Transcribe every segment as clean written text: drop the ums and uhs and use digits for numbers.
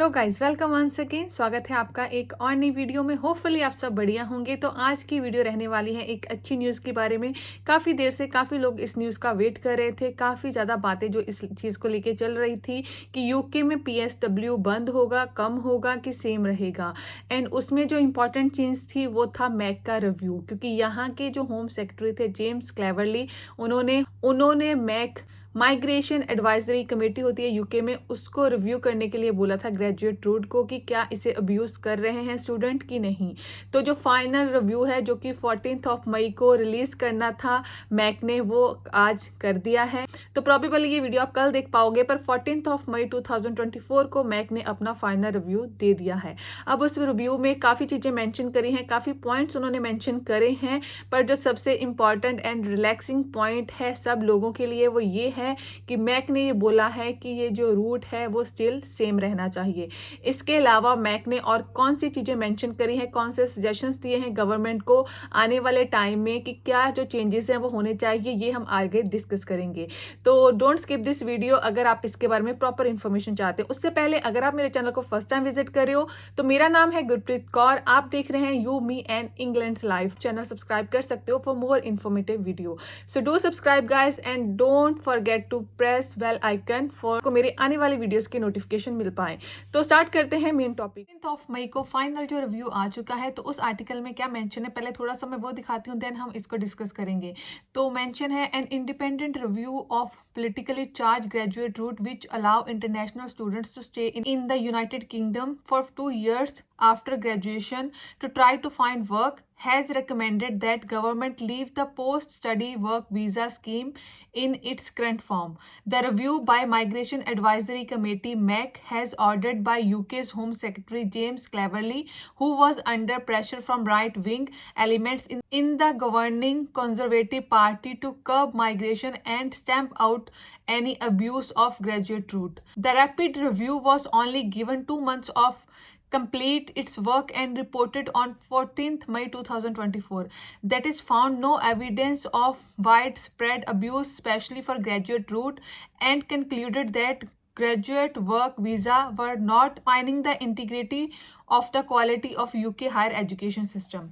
Hello guys, welcome once again. स्वागत है आपका एक और नई वीडियो में। होपफुली आप सब बढ़िया होंगे। तो आज की वीडियो रहने वाली है एक अच्छी न्यूज़ के बारे में। काफ़ी देर से काफ़ी लोग इस न्यूज़ का वेट कर रहे थे। काफ़ी ज़्यादा बातें जो इस चीज़ को लेके चल रही थी कि यूके में पीएसडब्ल्यू बंद होगा, कम होगा कि सेम रहेगा। एंड उसमें जो इम्पोर्टेंट चीज़ थी वो था मैक का रिव्यू, क्योंकि यहाँ के जो होम सेक्रेटरी थे जेम्स क्लेवरली, उन्होंने मैक माइग्रेशन एडवाइजरी कमेटी होती है यूके में, उसको रिव्यू करने के लिए बोला था ग्रेजुएट रूट को कि क्या इसे अब्यूज़ कर रहे हैं स्टूडेंट की नहीं। तो जो फाइनल रिव्यू है जो कि 14 मई को रिलीज़ करना था मैक ने, वो आज कर दिया है। तो प्रॉबेबली ये वीडियो आप कल देख पाओगे, पर 14 मई 2024 को मैक ने अपना फाइनल रिव्यू दे दिया है। अब उस रिव्यू में काफ़ी चीज़ें मैंशन करी हैं, काफ़ी पॉइंट्स उन्होंने मैंशन करे हैं, पर जो सबसे इम्पॉर्टेंट एंड रिलैक्सिंग पॉइंट है सब लोगों के लिए वो ये है कि मैक ने ये बोला है कि ये जो रूट है वो स्टिल सेम रहना चाहिए। इसके अलावा मैक ने और कौन सी चीज़ें मेंशन करी हैं, कौन से सजेशंस दिए हैं गवर्नमेंट को आने वाले टाइम में कि क्या जो चेंजेस हैं वो होने चाहिए, ये हम आगे डिस्कस करेंगे। तो डोंट स्किप दिस वीडियो अगर आप इसके बारे में प्रॉपर इन्फॉर्मेशन चाहते हो। उससे पहले अगर आप मेरे चैनल को फर्स्ट टाइम विजिट कर रहे हो तो मेरा नाम है गुरप्रीत कौर, आप देख रहे हैं you me and England life. Channel subscribe कर सकते हो for more informative video. So do subscribe guys and don't forget to press bell icon for को मेरे आने वाली वीडियोस की नोटिफिकेशन मिल पाए। तो स्टार्ट करते हैं मेन टॉपिक। 14 मई को फाइनल जो रिव्यू आ चुका है, तो उस आर्टिकल में क्या मेंशन है पहले थोड़ा सा मैं वो दिखाती हूँ, देन हम इसको डिस्कस करेंगे। तो मेंशन है an independent review of politically charged graduate route which allow international students to stay in the United Kingdom for 2 years after graduation to try to find work has recommended that government leave the post-study work visa scheme in its current form. The review by Migration Advisory Committee (MAC) has ordered by UK's Home Secretary James Cleverly, who was under pressure from right-wing elements in the governing Conservative Party to curb migration and stamp out any abuse of graduate route. The rapid review was only given 2 months of complete its work and reported on 14th May 2024 that is found no evidence of widespread abuse, especially for graduate route, and concluded that graduate work visa were not undermining the integrity of the quality of UK higher education system.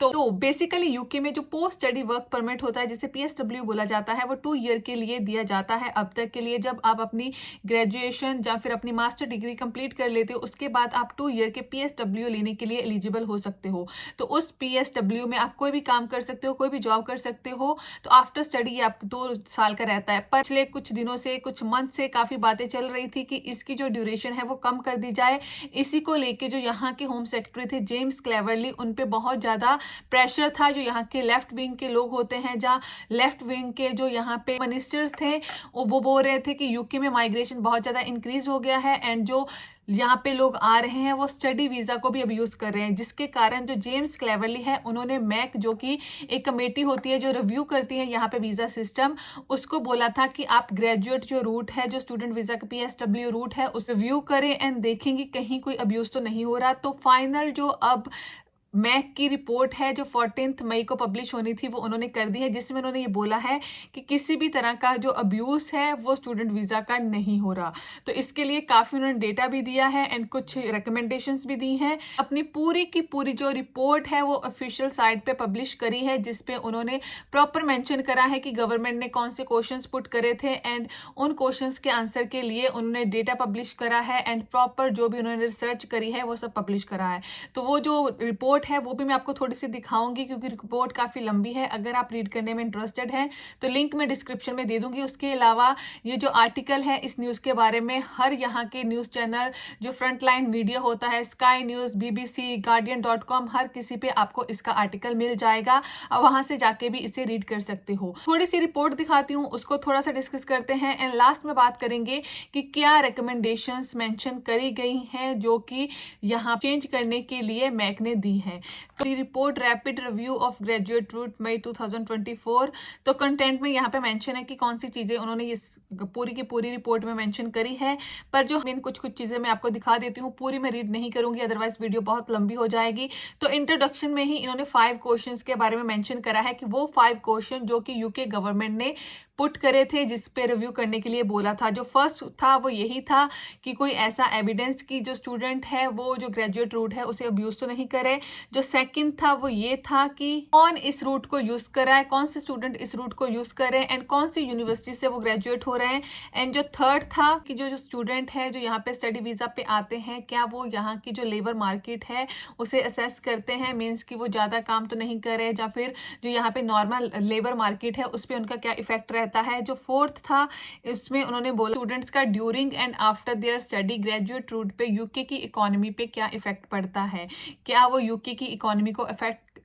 तो basically UK में जो post study work permit होता है जिसे PSW बोला जाता है, वो 2 ईयर के लिए दिया जाता है अब तक के लिए। जब आप अपनी ग्रेजुएशन या फिर अपनी मास्टर डिग्री कंप्लीट कर लेते हो उसके बाद आप 2 ईयर के पीएसडब्ल्यू लेने के लिए एलिजिबल हो सकते हो। तो उस पीएसडब्ल्यू में आप कोई भी काम कर सकते हो, कोई भी जॉब कर सकते हो। तो आफ्टर स्टडी ये आपको 2 साल का रहता है। पर पिछले कुछ दिनों से, कुछ मंथ से काफ़ी बातें चल रही थी कि इसकी जो ड्यूरेशन है वो कम कर दी जाए। इसी को लेके जो यहाँ के होम सेक्रेटरी थे जेम्स क्लेवरली, उन पे बहुत ज़्यादा प्रेशर था। जो यहाँ के लेफ्ट विंग के लोग होते हैं, जहाँ लेफ्ट विंग के जो यहाँ पे मिनिस्टर्स थे, वो बोल रहे थे कि यूके में माइग्रेशन बहुत ज़्यादा इंक्रीज हो गया है एंड जो यहाँ पे लोग आ रहे हैं वो स्टडी वीज़ा को भी अब यूज़ कर रहे हैं, जिसके कारण जो जेम्स क्लेवरली है उन्होंने मैक, जो कि एक कमेटी होती है जो रिव्यू करती है यहाँ पे वीज़ा सिस्टम, उसको बोला था कि आप ग्रेजुएट जो रूट है, जो स्टूडेंट वीज़ा का पीएसडब्ल्यू रूट है, उस रिव्यू करें एंड देखेंगे कहीं कोई अब्यूज़ तो नहीं हो रहा। तो फाइनल जो अब मैक की रिपोर्ट है जो 14 मई को पब्लिश होनी थी वो उन्होंने कर दी है, जिसमें उन्होंने ये बोला है कि किसी भी तरह का जो अब्यूज़ है वो स्टूडेंट वीज़ा का नहीं हो रहा। तो इसके लिए काफ़ी उन्होंने डेटा भी दिया है एंड कुछ रिकमेंडेशंस भी दी हैं। अपनी पूरी की पूरी जो रिपोर्ट है वो ऑफिशियल साइट पे पब्लिश करी है, जिसपे उन्होंने प्रॉपर मेंशन करा है कि गवर्नमेंट ने कौन से क्वेश्चंस पुट करे थे एंड उन क्वेश्चंस के आंसर के लिए उन्होंने डेटा पब्लिश करा है एंड प्रॉपर जो भी उन्होंने रिसर्च करी है वो सब पब्लिश करा है। तो वो जो रिपोर्ट है वो भी मैं आपको थोड़ी सी दिखाऊंगी, क्योंकि रिपोर्ट काफ़ी लंबी है। अगर आप रीड करने में इंटरेस्टेड हैं तो लिंक मैं डिस्क्रिप्शन में दे दूंगी। उसके अलावा ये जो आर्टिकल है इस न्यूज़ के बारे में हर यहाँ के न्यूज़ चैनल जो फ्रंटलाइन मीडिया होता है, स्काई न्यूज़, BBC, guardian.com, हर किसी पे आपको इसका आर्टिकल मिल जाएगा और वहाँ से जाके भी इसे रीड कर सकते हो। थोड़ी सी रिपोर्ट दिखाती हूँ, उसको थोड़ा सा डिस्कस करते हैं एंड लास्ट में बात करेंगे कि क्या रिकमेंडेशंस मेंशन करी गई हैं जो कि यहाँ चेंज करने के लिए मैक ने दी है। तो report rapid review of graduate route May 2024। तो कंटेंट में यहाँ पे मेंशन है कि कौन सी चीज़ें उन्होंने इस पूरी की पूरी रिपोर्ट में मेंशन करी है, पर जो मेन कुछ कुछ चीज़ें मैं आपको दिखा देती हूँ, पूरी मैं रीड नहीं करूँगी अदरवाइज वीडियो बहुत लंबी हो जाएगी। तो इंट्रोडक्शन में ही इन्होंने 5 क्वेश्चंस के बारे में मेंशन करा है कि वो 5 क्वेश्चन जो कि यूके गवर्नमेंट ने पुट करे थे जिस पे रिव्यू करने के लिए बोला था। जो फर्स्ट था वो यही था कि कोई ऐसा एविडेंस कि जो स्टूडेंट है वो जो ग्रेजुएट रूट है उसे अब्यूज तो नहीं करे। जो सेकंड था वो ये था कि कौन इस रूट को यूज कर रहा है, कौन से स्टूडेंट इस रूट को यूज कर रहे हैं एंड कौन सी यूनिवर्सिटी से वो ग्रेजुएट हो रहे हैं। एंड जो थर्ड था कि जो स्टूडेंट है जो यहाँ पे स्टडी वीजा पे आते हैं, क्या वो यहाँ की जो लेबर मार्केट है उसे असेस करते हैं, मीन्स कि वो ज़्यादा काम तो नहीं कर रहे, या फिर जो यहाँ पे नॉर्मल लेबर मार्केट है उस पर उनका क्या इफेक्ट रहता है। जो फोर्थ था इसमें उन्होंने बोला स्टूडेंट्स का during and after their study graduate route पे यूके की इकोनॉमी पे क्या इफेक्ट पड़ता है, क्या वो यूके की इकोनॉमी को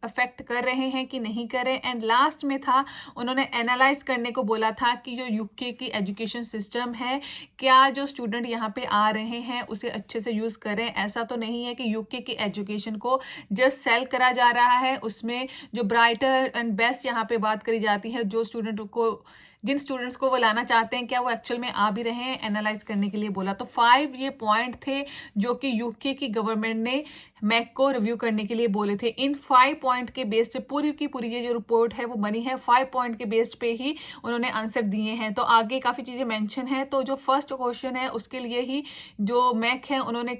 अफेक्ट कर रहे हैं कि नहीं कर रहे। एंड लास्ट में था उन्होंने एनालाइज करने को बोला था कि जो यूके की एजुकेशन सिस्टम है, क्या जो स्टूडेंट यहाँ पे आ रहे हैं उसे अच्छे से यूज़ करें। ऐसा तो नहीं है कि यूके की एजुकेशन को जस्ट सेल करा जा रहा है, उसमें जो ब्राइटर एंड बेस्ट यहाँ पे बात करी जाती है, जो स्टूडेंट को जिन स्टूडेंट्स को वो लाना चाहते हैं क्या वो एक्चुअल में आ भी रहे हैं, एनालाइज करने के लिए बोला। तो 5 ये पॉइंट थे जो कि यूके की गवर्नमेंट ने मैक को रिव्यू करने के लिए बोले थे। इन 5 पॉइंट के बेस पे पूरी की पूरी ये जो रिपोर्ट है वो बनी है, 5 पॉइंट के बेस पे ही उन्होंने आंसर दिए हैं। तो आगे काफ़ी चीज़ें मेंशन है। तो जो फर्स्ट क्वेश्चन है उसके लिए ही जो मैक है उन्होंने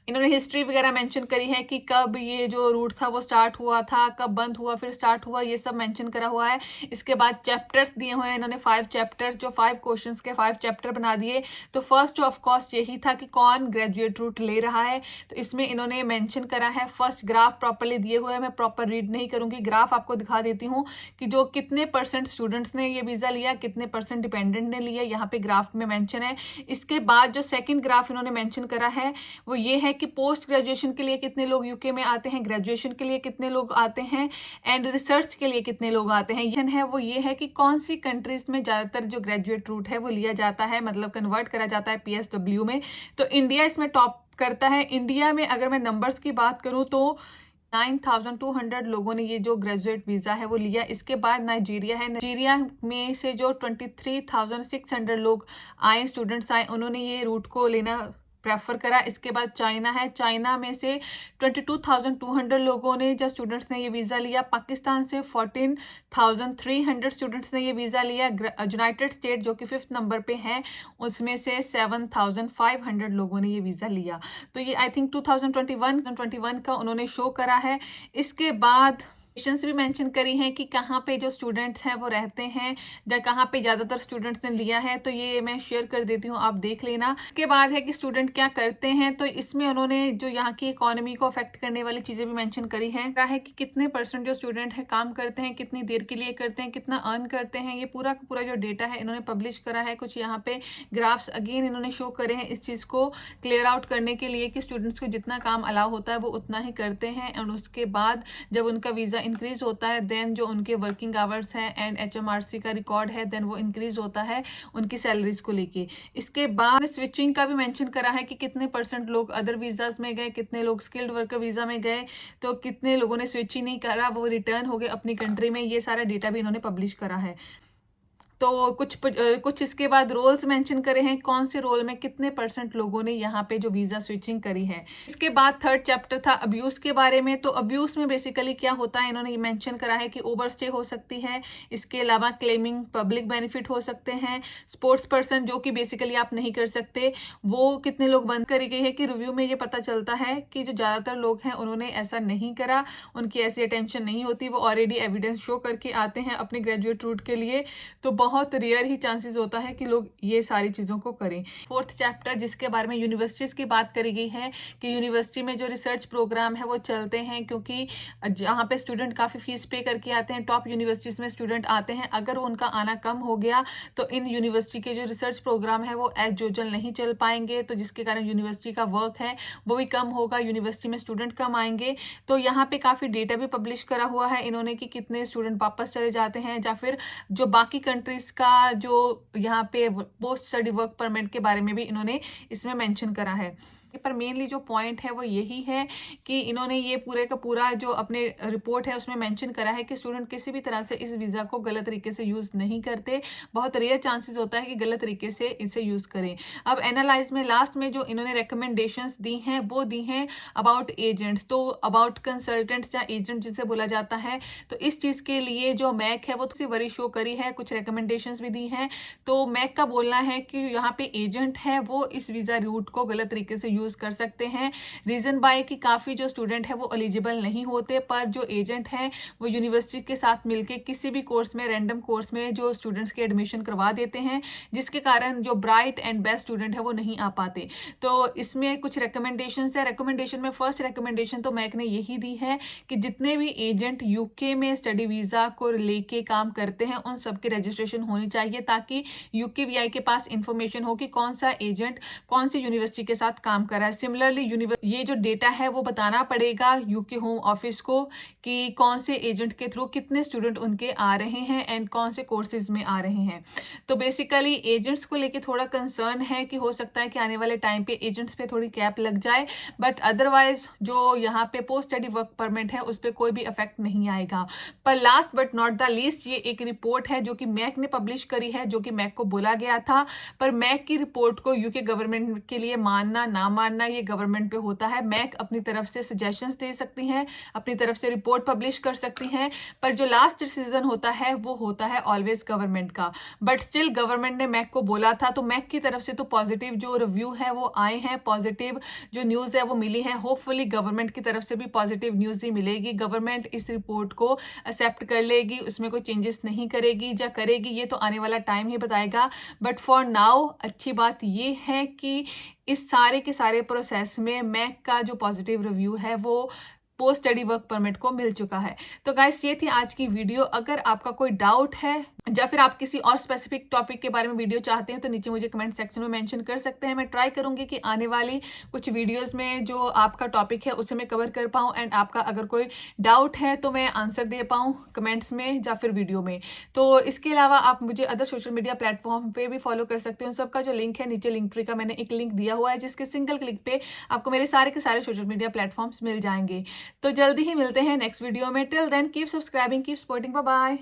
इन्होंने हिस्ट्री वगैरह मेंशन करी है कि कब ये जो रूट था वो स्टार्ट हुआ था, कब बंद हुआ, फिर स्टार्ट हुआ, ये सब मेंशन करा हुआ है। इसके बाद चैप्टर्स दिए हुए हैं इन्होंने 5 चैप्टर्स, जो 5 क्वेश्चंस के 5 चैप्टर बना दिए। तो फर्स्ट ऑफ कोर्स यही था कि कौन ग्रेजुएट रूट ले रहा है। तो इसमें इन्होंने मेंशन करा है, फर्स्ट ग्राफ प्रॉपरली दिए हुए हैं, मैं प्रॉपर रीड नहीं करूँगी, ग्राफ आपको दिखा देती हूँ कि जो कितने % स्टूडेंट्स ने ये वीज़ा लिया, कितने % डिपेंडेंट ने लिया, यहाँ पे ग्राफ में मेंशन है। इसके बाद जो सेकेंड ग्राफ इन्होंने मेंशन करा है वो ये है कि पोस्ट ग्रेजुएशन के लिए कितने लोग यूके में आते हैं, ग्रेजुएशन के लिए कितने लोग आते हैं एंड रिसर्च के लिए कितने लोग आते हैं। यह है वो ये है कि कौन सी कंट्रीज में ज़्यादातर जो ग्रेजुएट रूट है वो लिया जाता है, मतलब कन्वर्ट करा जाता है PSW में। तो इंडिया इसमें टॉप करता है। इंडिया में अगर मैं नंबर्स की बात करूँ तो 9,200 लोगों ने ये जो ग्रेजुएट वीज़ा है वो लिया। इसके बाद नाइजीरिया है, नाइजीरिया में से जो 23,600 लोग आए, स्टूडेंट्स आए, उन्होंने ये रूट को लेना प्रेफर करा। इसके बाद चाइना है, चाइना में से 22,200 लोगों ने जो स्टूडेंट्स ने ये वीज़ा लिया। पाकिस्तान से 14,300 स्टूडेंट्स ने ये वीज़ा लिया। यूनाइटेड स्टेट जो कि 5th नंबर पे हैं उसमें से 7,500 लोगों ने ये वीज़ा लिया। तो ये आई थिंक 2021 का उन्होंने शो करा है। इसके बाद लोकेशंस भी मेंशन करी हैं कि कहाँ पे जो स्टूडेंट्स हैं वो रहते हैं या कहाँ पे ज़्यादातर स्टूडेंट्स ने लिया है। तो ये मैं शेयर कर देती हूँ, आप देख लेना। इसके बाद है कि स्टूडेंट क्या करते हैं, तो इसमें उन्होंने जो यहाँ की इकोनॉमी को अफेक्ट करने वाली चीज़ें भी मेंशन करी हैं। क्या है कि कितने % जो स्टूडेंट है काम करते हैं, कितनी देर के लिए करते हैं, कितना अर्न करते हैं, ये पूरा का पूरा जो डेटा है इन्होंने पब्लिश करा है। कुछ यहाँ पे ग्राफ्स अगेन इन्होंने शो करे हैं इस चीज़ को क्लियर आउट करने के लिए कि स्टूडेंट्स को जितना काम अलाउ होता है वो उतना ही करते हैं। एंड उसके बाद जब उनका वीज़ा इंक्रीज होता है देन जो उनके वर्किंग आवर्स हैं एंड HMRC का रिकॉर्ड है देन वो इंक्रीज होता है उनकी सैलरीज को लेके। इसके बाद स्विचिंग का भी मेंशन करा है कि कितने % लोग अदर वीज़ाज में गए, कितने लोग स्किल्ड वर्कर वीज़ा में गए, तो कितने लोगों ने स्विचिंग नहीं करा, वो रिटर्न हो गए अपनी कंट्री में। ये सारा डेटा भी इन्होंने पब्लिश करा है। तो कुछ इसके बाद रोल्स मेंशन करे हैं, कौन से रोल में कितने % लोगों ने यहाँ पे जो वीज़ा स्विचिंग करी है। इसके बाद थर्ड चैप्टर था अब्यूज़ के बारे में। तो अब्यूज़ में बेसिकली क्या होता है इन्होंने ये मेंशन करा है कि ओवरस्टे हो सकती है, इसके अलावा क्लेमिंग पब्लिक बेनिफिट हो सकते हैं, स्पोर्ट्स पर्सन जो कि बेसिकली आप नहीं कर सकते, वो कितने लोग बंद करी गई है। कि रिव्यू में ये पता चलता है कि जो ज़्यादातर लोग हैं उन्होंने ऐसा नहीं करा, उनकी ऐसी अटेंशन नहीं होती, वो ऑलरेडी एविडेंस शो करके आते हैं अपने ग्रेजुएट रूट के लिए। तो बहुत रेयर ही चांसेस होता है कि लोग ये सारी चीज़ों को करें। फोर्थ चैप्टर जिसके बारे में यूनिवर्सिटीज़ की बात करी गई है कि यूनिवर्सिटी में जो रिसर्च प्रोग्राम है वो चलते हैं, क्योंकि जहाँ पे स्टूडेंट काफ़ी फीस पे करके आते हैं, टॉप यूनिवर्सिटीज़ में स्टूडेंट आते हैं, अगर उनका आना कम हो गया तो इन यूनिवर्सिटी के जो रिसर्च प्रोग्राम है वो एज यूजुअल नहीं चल पाएंगे, तो जिसके कारण यूनिवर्सिटी का वर्क है वो भी कम होगा, यूनिवर्सिटी में स्टूडेंट कम आएंगे। तो यहाँ पे काफ़ी डेटा भी पब्लिश करा हुआ है इन्होंने कि कितने स्टूडेंट वापस चले जाते हैं, या फिर जो बाकी कंट्रीज ऑफिस का जो यहाँ पे पोस्ट स्टडी वर्क परमिट के बारे में भी इन्होंने इसमें मेंशन करा है। पर मेनली जो पॉइंट है वो यही है कि इन्होंने ये पूरे का पूरा जो अपने रिपोर्ट है उसमें मेंशन करा है कि स्टूडेंट किसी भी तरह से इस वीज़ा को गलत तरीके से यूज़ नहीं करते। बहुत रेयर चांसेस होता है कि गलत तरीके से इसे यूज़ करें। अब एनालाइज में लास्ट में जो इन्होंने रिकमेंडेशंस दी हैं वो दी हैं अबाउट एजेंट्स, तो अबाउट कंसल्टेंट्स या एजेंट जिसे बोला जाता है। तो इस चीज़ के लिए जो मैक है वो थोड़ी वरी शो करी है, कुछ रिकमेंडेशंस भी दी हैं। तो मैक का बोलना है कि यहाँ पे एजेंट है वो इस वीज़ा रूट को गलत तरीके से यूज़ कर सकते हैं। रीजन बाय कि काफ़ी जो स्टूडेंट है वो एलिजिबल नहीं होते, पर जो एजेंट हैं वो यूनिवर्सिटी के साथ मिलके किसी भी कोर्स में, रैंडम कोर्स में जो स्टूडेंट्स के एडमिशन करवा देते हैं, जिसके कारण जो ब्राइट एंड बेस्ट स्टूडेंट है वो नहीं आ पाते। तो इसमें कुछ रिकमेंडेशंस है। रिकमेंडेशन में फर्स्ट रिकमेंडेशन तो मैक ने यही दी है कि जितने भी एजेंट यूके में स्टडी वीज़ा को लेके काम करते हैं उन सबकी रजिस्ट्रेशन होनी चाहिए, ताकि यूकेवीआई के पास इंफॉर्मेशन हो कि कौन सा एजेंट कौन सी यूनिवर्सिटी के साथ काम कर रहा है। सिमिलरली ये जो डेटा है वो बताना पड़ेगा यूके होम ऑफिस को कि कौन से एजेंट के थ्रू कितने स्टूडेंट उनके आ रहे हैं एंड कौन से कोर्सेज में आ रहे हैं। तो बेसिकली एजेंट्स को लेके थोड़ा कंसर्न है कि हो सकता है कि आने वाले टाइम पे एजेंट्स पे थोड़ी कैप लग जाए, बट अदरवाइज जो यहाँ पे पोस्ट स्टडी वर्क परमिट है उस पर कोई भी इफेक्ट नहीं आएगा। पर last but not the least, ये एक रिपोर्ट है जो कि मैक ने पब्लिश करी है, जो कि मैक को बोला गया था। पर मैक की रिपोर्ट को यूके गवर्नमेंट के लिए मानना ना मानना ये गवर्नमेंट पे होता है। मैक अपनी तरफ से सजेशंस दे सकती हैं, अपनी तरफ से रिपोर्ट पब्लिश कर सकती हैं, पर जो लास्ट डिसीजन होता है वो होता है ऑलवेज गवर्नमेंट का। बट स्टिल गवर्नमेंट ने मैक को बोला था, तो मैक की तरफ से तो पॉजिटिव जो रिव्यू है वो आए हैं, पॉजिटिव जो न्यूज़ है वो मिली है। होपफुली गवर्नमेंट की तरफ से भी पॉजिटिव न्यूज़ ही मिलेगी। गवर्नमेंट इस रिपोर्ट को एक्सेप्ट कर लेगी, उसमें कोई चेंजेस नहीं करेगी, या करेगी ये तो आने वाला टाइम ही बताएगा। बट फॉर नाउ अच्छी बात ये है कि इस सारे के सारे प्रोसेस में मैक का जो पॉजिटिव रिव्यू है वो पोस्ट स्टडी वर्क परमिट को मिल चुका है। तो गाइस ये थी आज की वीडियो। अगर आपका कोई डाउट है या फिर आप किसी और स्पेसिफिक टॉपिक के बारे में वीडियो चाहते हैं तो नीचे मुझे कमेंट सेक्शन में मेंशन कर सकते हैं। मैं ट्राई करूंगी कि आने वाली कुछ वीडियोस में जो आपका टॉपिक है उसे मैं कवर कर पाऊँ, एंड आपका अगर कोई डाउट है तो मैं आंसर दे पाऊँ कमेंट्स में या फिर वीडियो में। तो इसके अलावा आप मुझे अदर सोशल मीडिया प्लेटफॉर्म पे भी फॉलो कर सकते हो। सबका जो लिंक है नीचे लिंक ट्री का मैंने एक लिंक दिया हुआ है, जिसके सिंगल क्लिक पे आपको मेरे सारे के सारे सोशल मीडिया प्लेटफॉर्म्स मिल जाएंगे। तो जल्दी ही मिलते हैं नेक्स्ट वीडियो में। Till then keep subscribing, keep supporting, bye bye.